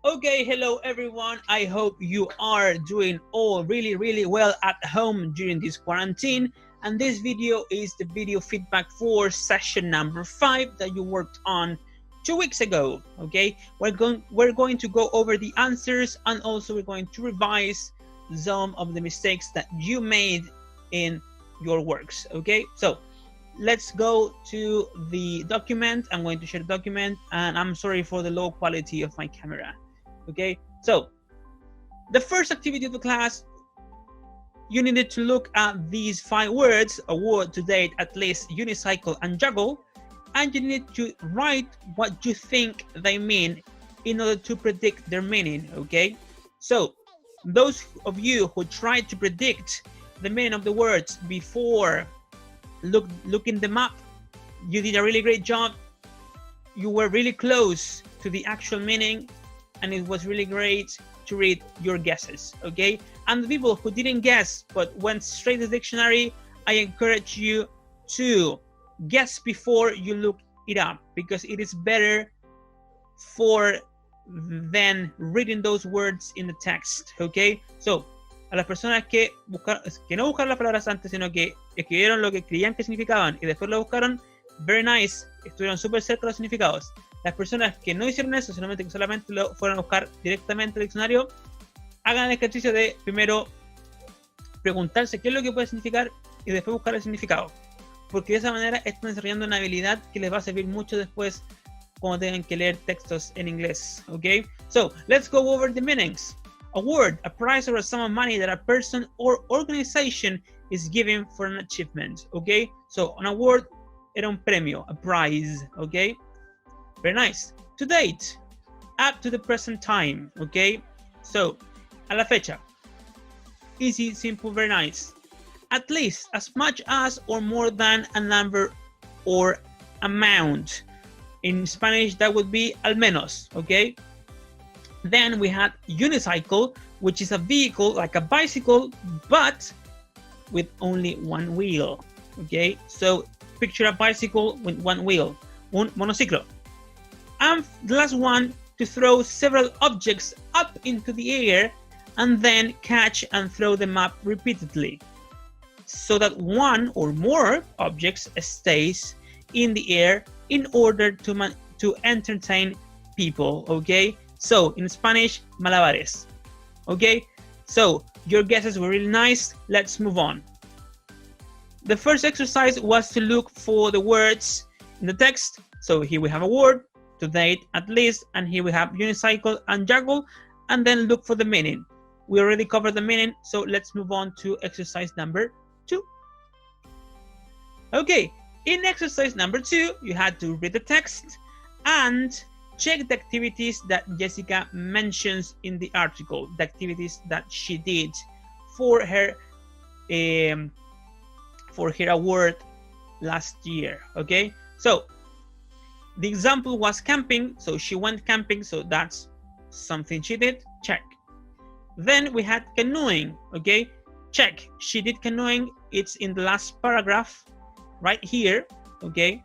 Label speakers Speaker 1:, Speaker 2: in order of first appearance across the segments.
Speaker 1: Okay, hello everyone. I hope you are doing all really well at home during this quarantine. And this video is the video feedback for session number 5 that you worked on 2 weeks ago. Okay, we're going to go over the answers, and also we're going to revise some of the mistakes that you made in your works. Okay, so let's go to the document. I'm going to share the document, and I'm sorry for the low quality of my camera. Okay, so the first activity of the class, you needed to look at these 5 words, a word to date, at least, unicycle, and juggle, and you need to write what you think they mean in order to predict their meaning. Okay, so those of you who tried to predict the meaning of the words before looking them up, you did a really great job. You were really close to the actual meaning, and it was really great to read your guesses. Okay, and the people who didn't guess but went straight to the dictionary, I encourage you to guess before you look it up, because it is better for than reading those words in the text. Okay, so a las personas que no buscaron las palabras antes, sino que escribieron lo que creían que significaban y después lo buscaron, very nice, estuvieron súper cerca de los significados. Las personas que no hicieron eso, solamente lo fueron a buscar directamente al diccionario, hagan el ejercicio de primero preguntarse qué es lo que puede significar y después buscar el significado, porque de esa manera están desarrollando una habilidad que les va a servir mucho después cuando tengan que leer textos en inglés. Okay, so let's go over the meanings. A word, a prize, or a sum of money that a person or organization is giving for an achievement. Okay, so an award era un premio, a prize. Okay, very nice. To date, up to the present time. Okay, so a la fecha, easy, simple, very nice. At least, as much as, or more than, a number or amount. In Spanish, that would be al menos. Okay, then we had unicycle, which is a vehicle like a bicycle, but with only one wheel. Okay, so picture a bicycle with one wheel, un monociclo. And the last one, to throw several objects up into the air and then catch and throw them up repeatedly, so that one or more objects stays in the air in order to entertain people. Okay, so in Spanish, malabares. Okay, so your guesses were really nice. Let's move on. The first exercise was to look for the words in the text. So here we have a word, to date, at least, and here we have unicycle and juggle, and then look for the meaning. We already covered the meaning, so let's move on to exercise number 2. Okay, in exercise number 2, you had to read the text and check the activities that Jessica mentions in the article, the activities that she did for her award last year. Okay, so the example was camping, so she went camping, so that's something she did, check. Then we had canoeing. Okay, check, she did canoeing, it's in the last paragraph right here. Okay,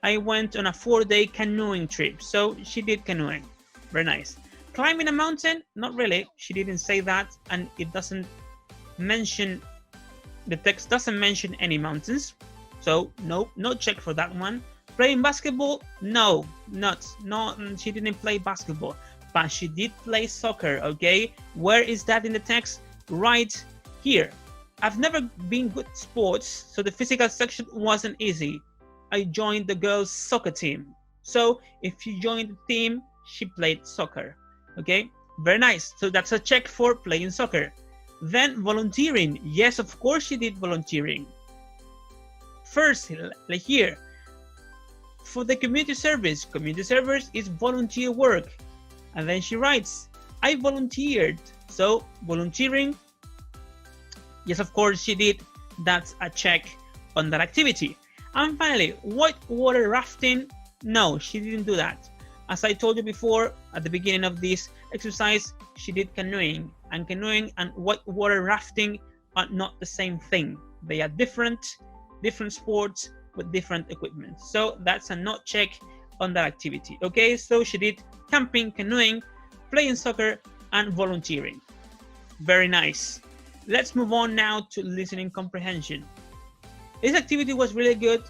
Speaker 1: I went on a 4-day canoeing trip, so she did canoeing, very nice. Climbing a mountain, not really, she didn't say that, and it doesn't mention, the text doesn't mention any mountains, so no check for that one. Playing basketball, no, she didn't play basketball, but she did play soccer. Okay, where is that in the text? Right here. I've never been good at sports, so the physical section wasn't easy. I joined the girls' soccer team. So if she joined the team, she played soccer. Okay, very nice. So that's a check for playing soccer. Then volunteering. Yes, of course she did volunteering. First, like here, for the community service. Community service is volunteer work. And then she writes, I volunteered. So volunteering, yes, of course she did. That's a check on that activity. And finally, whitewater rafting. No, she didn't do that. As I told you before, at the beginning of this exercise, she did canoeing. And canoeing and whitewater rafting are not the same thing. They are different sports with different equipment. So that's a not check on that activity. Okay, so she did camping, canoeing, playing soccer, and volunteering. Very nice. Let's move on now to listening comprehension. This activity was really good.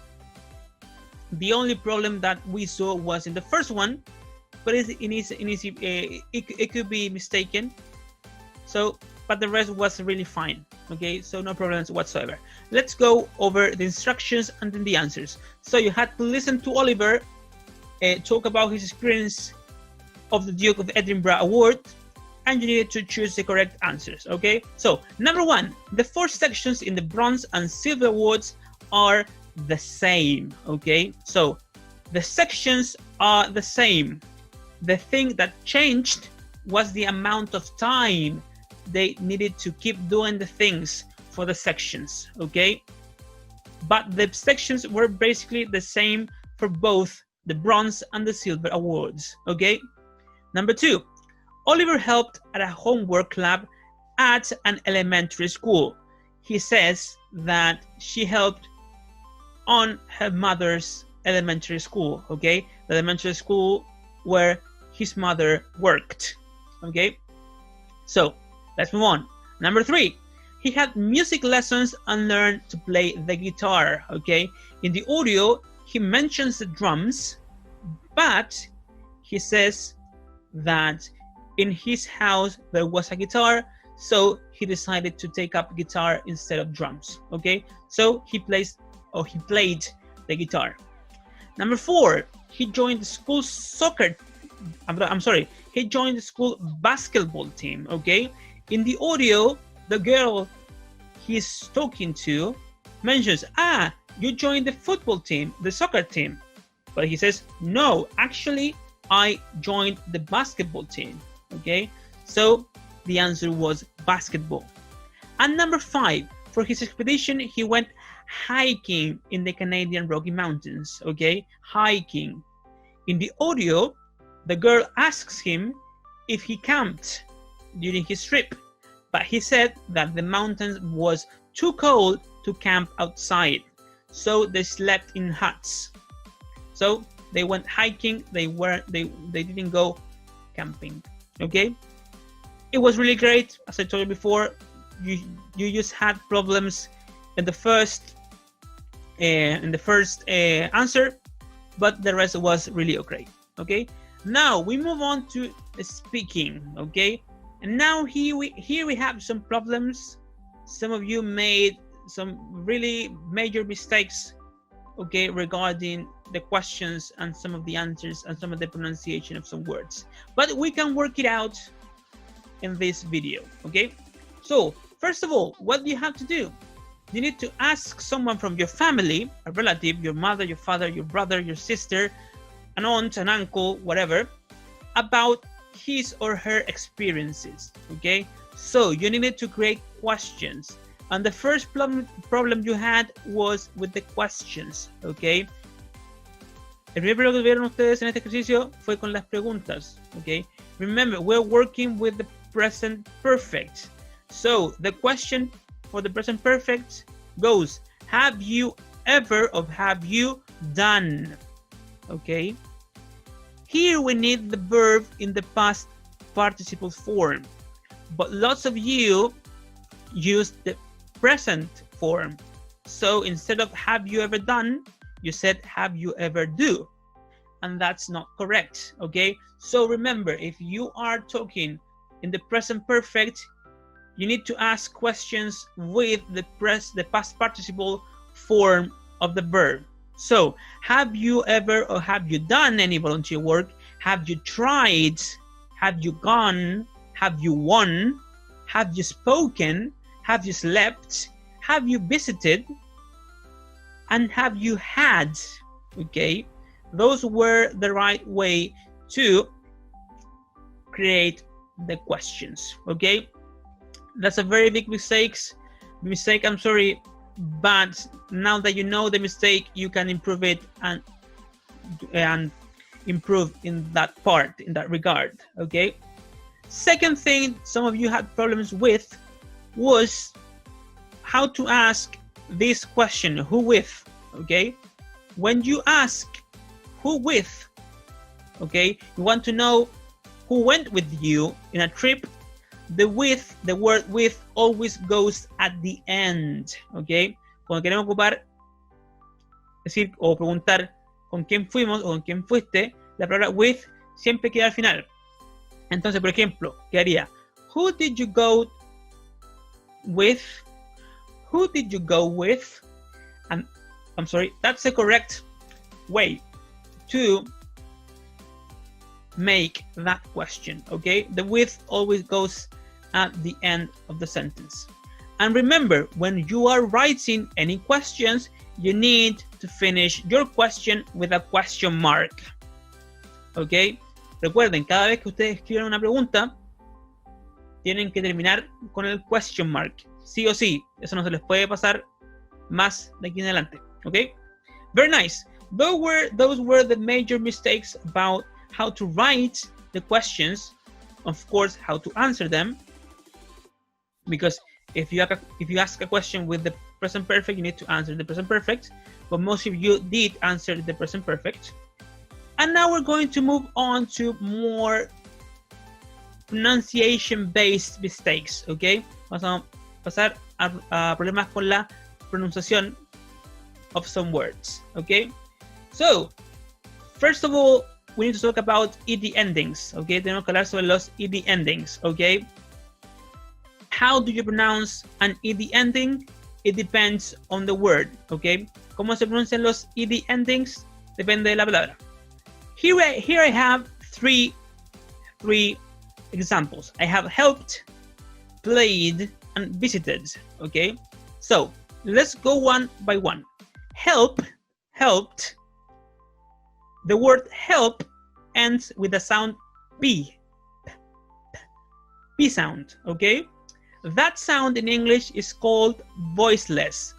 Speaker 1: The only problem that we saw was in the first one, but it could be mistaken. So, but the rest was really fine. Okay, so no problems whatsoever. Let's go over the instructions and then the answers. So you had to listen to Oliver talk about his experience of the Duke of Edinburgh Award, and you needed to choose the correct answers. Okay, so number one, the 4 sections in the bronze and silver awards are the same. Okay, so the sections are the same. The thing that changed was the amount of time they needed to keep doing the things for the sections. Okay, but the sections were basically the same for both the bronze and the silver awards. Okay, number 2, Oliver helped at a homework club at an elementary school. He says that she helped on her mother's elementary school. Okay, the elementary school where his mother worked. Okay, so let's move on. Number 3, he had music lessons and learned to play the guitar. Okay, in the audio he mentions the drums, but he says that in his house there was a guitar, so he decided to take up guitar instead of drums. Okay, so he played the guitar. Number 4, he joined the school he joined the school basketball team. Okay, in the audio the girl he's talking to mentions, you joined the football team, the soccer team, but he says, no, actually I joined the basketball team. Okay, so the answer was basketball. And number 5, for his expedition he went hiking in the Canadian Rocky Mountains. Okay, hiking. In the audio the girl asks him if he camped during his trip, but he said that the mountains was too cold to camp outside, so they slept in huts. So they went hiking, they didn't go camping. Okay, it was really great. As I told you before, you just had problems in the first answer, but the rest was really okay. Okay, now we move on to speaking. Okay, and now here we have some problems. Some of you made some really major mistakes, okay, regarding the questions and some of the answers and some of the pronunciation of some words, but we can work it out in this video. Okay, so first of all, what do you have to do? You need to ask someone from your family, a relative, your mother, your father, your brother, your sister, an aunt, an uncle, whatever, about his or her experiences. Okay, so you needed to create questions, and the first problem you had was with the questions. Okay, el primer problema que vieron ustedes en este ejercicio fue con las preguntas. Okay, remember we're working with the present perfect, so the question for the present perfect goes, have you ever, or have you done? Okay, here we need the verb in the past participle form, but lots of you use the present form. So instead of have you ever done, you said have you ever do, and that's not correct. Okay, so remember, if you are talking in the present perfect, you need to ask questions with the past participle form of the verb. So have you ever, or have you done any volunteer work? Have you tried? Have you gone? Have you won? Have you spoken? Have you slept? Have you visited? And have you had? Okay, those were the right way to create the questions. Okay, that's a very big mistake, I'm sorry, but now that you know the mistake, you can improve it and improve in that part, in that regard. Okay, second thing some of you had problems with was how to ask this question, who with. Okay, when you ask who with, okay, you want to know who went with you in a trip, the word with always goes at the end, ¿ok? Cuando queremos ocupar, decir o preguntar con quién fuimos o con quién fuiste, la palabra with siempre queda al final. Entonces, por ejemplo, quedaría, who did you go with? Who did you go with? And I'm sorry, that's the correct way to make that question, okay? The with always goes at the end of the sentence. And remember, when you are writing any questions, you need to finish your question with a question mark, okay? Recuerden, cada vez que ustedes escriban una pregunta, tienen que terminar con el question mark, sí o sí. Eso no se les puede pasar más de aquí en adelante, okay? Very nice. Those were the major mistakes about how to write the questions, of course, how to answer them. Because if you ask a question with the present perfect, you need to answer the present perfect. But most of you did answer the present perfect. And now we're going to move on to more pronunciation-based mistakes, okay? Vamos a pasar a problemas con la pronunciación of some words, okay? So, first of all, we need to talk about ed endings, okay? Tenemos que hablar sobre los ed endings, okay? How do you pronounce an ed ending? It depends on the word, okay? ¿Cómo se pronuncian los ed endings? Depende de la palabra. Here I have three examples. I have helped, played, and visited, okay? So, let's go one by one. Helped. The word help ends with the sound P. P sound, okay? That sound in English is called voiceless.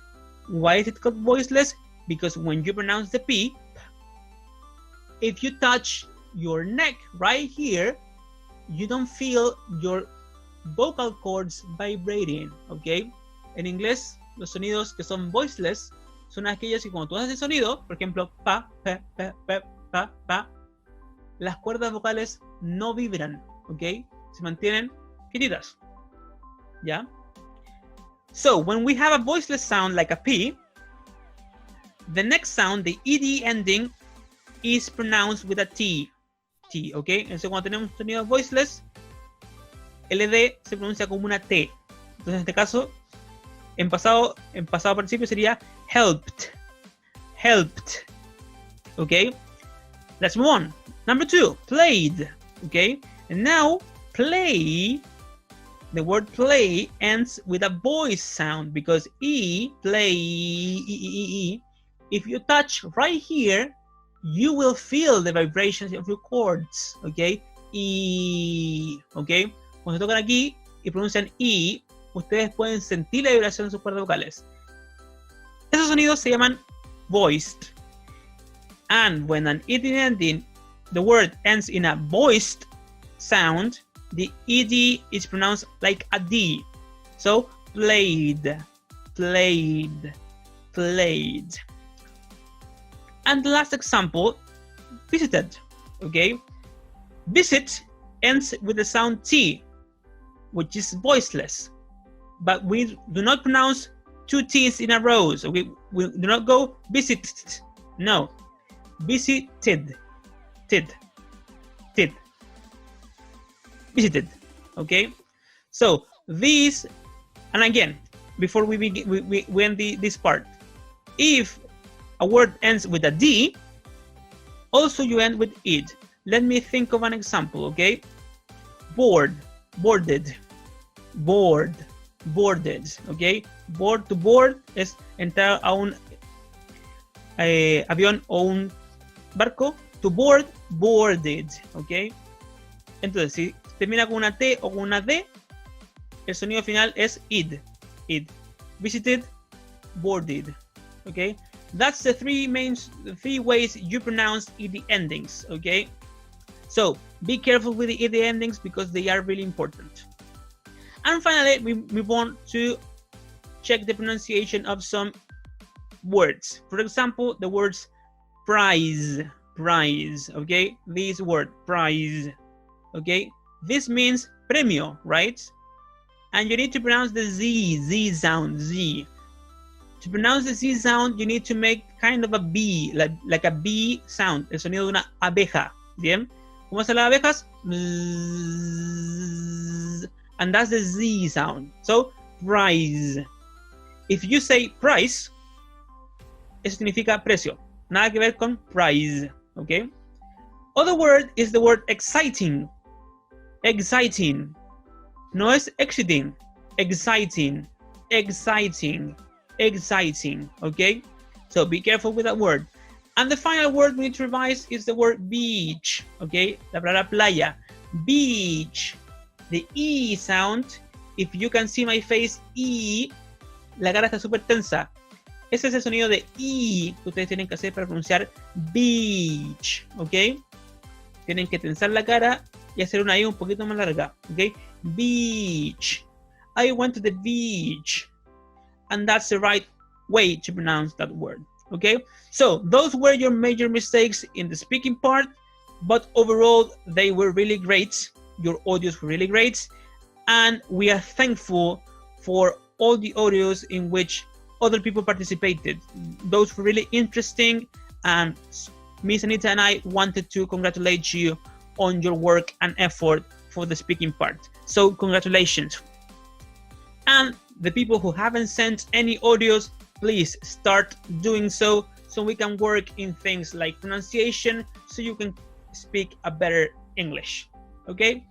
Speaker 1: Why is it called voiceless? Because when you pronounce the P, if you touch your neck right here, you don't feel your vocal cords vibrating, okay? En inglés, los sonidos que son voiceless son aquellos que cuando tú haces el sonido, por ejemplo, pa, pe, pa, pa, las cuerdas vocales no vibran, ¿ok? Se mantienen quietitas, ¿ya? So, when we have a voiceless sound like a P, the next sound, the ed ending, is pronounced with a T, ¿ok? Entonces, cuando tenemos sonidos voiceless, el ed se pronuncia como una T. Entonces, en este caso, en pasado participio sería helped, ¿ok? Let's move on. Number 2, played, okay? And now, play, the word play ends with a voice sound because play, if you touch right here, you will feel the vibrations of your chords, okay? Okay? Cuando se tocan aquí y pronuncian ustedes pueden sentir la vibración de sus cuerdas vocales. Esos sonidos se llaman voiced. And when an ed ending, the word ends in a voiced sound, the ed is pronounced like a D. So, played. And the last example, visited, okay? Visit ends with the sound T, which is voiceless. But we do not pronounce two T's in a row. So we do not go visit. No. Visited. Visited. Okay? So these, and again, before we end this part, if a word ends with a D, also you end with id. Let me think of an example, okay? Boarded, okay? Board to board es entrar a un avión o un barco. To board, boarded, okay? Entonces, si termina con una T o con una D, el sonido final es id. Visited, boarded, okay? That's the three ways you pronounce ed endings, okay? So be careful with the ed endings because they are really important. And finally, we move on to check the pronunciation of some words. For example, the words prize, okay? This word, prize. okay? This means premio, right? And you need to pronounce the Z sound, Z. To pronounce the Z sound, you need to make kind of a B, like a B sound, el sonido de una abeja, ¿bien? ¿Cómo hacen las abejas? And that's the Z sound. So, price. If you say price, eso significa precio. Nada que ver con price, okay? Other word is the word exciting. Exciting. No es exciting. Exciting. Exciting. Exciting, okay? So be careful with that word. And the final word we need to revise is the word beach, okay? La palabra playa. Beach. The E sound. If you can see my face, E, la cara está súper tensa. Ese es el sonido de E que ustedes tienen que hacer para pronunciar beach, ¿ok? Tienen que tensar la cara y hacer una I un poquito más larga, ¿ok? Beach. I went to the beach. And that's the right way to pronounce that word, okay? So those were your major mistakes in the speaking part, but overall they were really great. Your audios were really great. And we are thankful for all the audios in which other people participated. Those were really interesting, and Miss Anita and I wanted to congratulate you on your work and effort for the speaking part. So congratulations. And the people who haven't sent any audios, please start doing so we can work in things like pronunciation, so you can speak a better English, okay?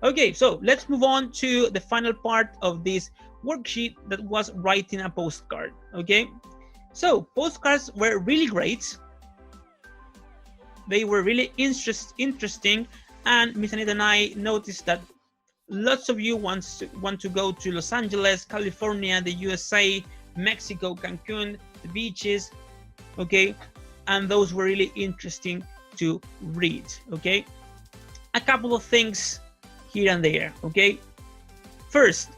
Speaker 1: Okay, so let's move on to the final part of this worksheet, that was writing a postcard, okay? So postcards were really great. They were really interesting, and Miss Anita and I noticed that lots of you want to go to Los Angeles, California, the USA, Mexico, Cancun, the beaches, okay? And those were really interesting to read, okay? A couple of things here and there, okay? First,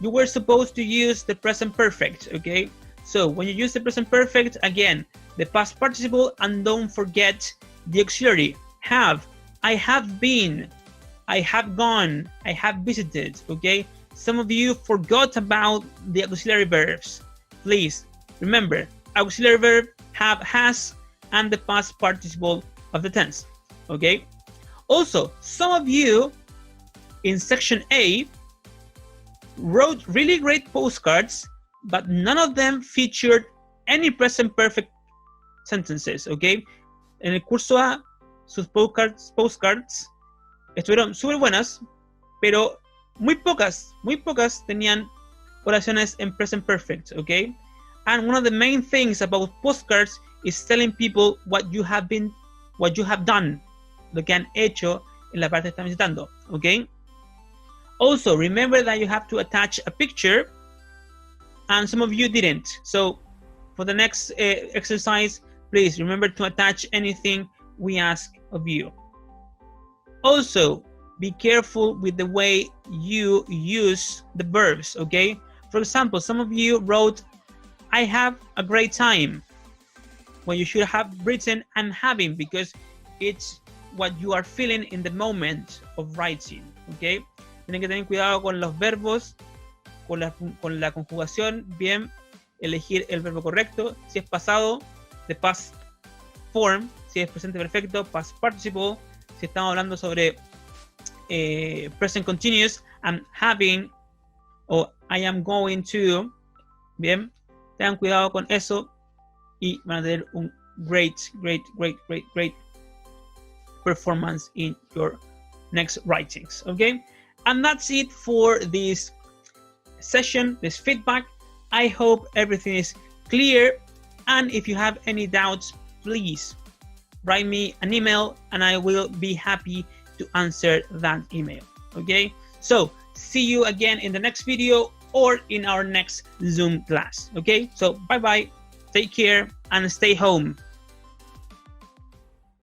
Speaker 1: you were supposed to use the present perfect, okay? So when you use the present perfect, again, the past participle, and don't forget the auxiliary. Have. I have been. I have gone. I have visited, okay? Some of you forgot about the auxiliary verbs. Please remember, auxiliary verb, have, has, and the past participle of the tense, okay? Also, some of you in section A wrote really great postcards, but none of them featured any present perfect sentences, okay? En el curso A, sus postcards estuvieron súper buenas, pero muy pocas tenían oraciones en present perfect, okay? And one of the main things about postcards is telling people what you have done, lo que han hecho en la parte que están visitando, okay? Also, remember that you have to attach a picture, and some of you didn't. So for the next exercise, please remember to attach anything we ask of you. Also, be careful with the way you use the verbs, okay? For example, some of you wrote, I have a great time, when you should have written I'm having, because it's what you are feeling in the moment of writing, okay? Tienen que tener cuidado con los verbos, con la conjugación, bien, elegir el verbo correcto. Si es pasado, the past form. Si es presente perfecto, past participle. Si estamos hablando sobre present continuous, I'm having, o I am going to, bien, tengan cuidado con eso y van a tener un great performance in your next writings, okay? And that's it for this session, this feedback. I hope everything is clear, and if you have any doubts, please write me an email and I will be happy to answer that email, okay? So see you again in the next video or in our next Zoom class, okay? So bye bye, take care and stay home.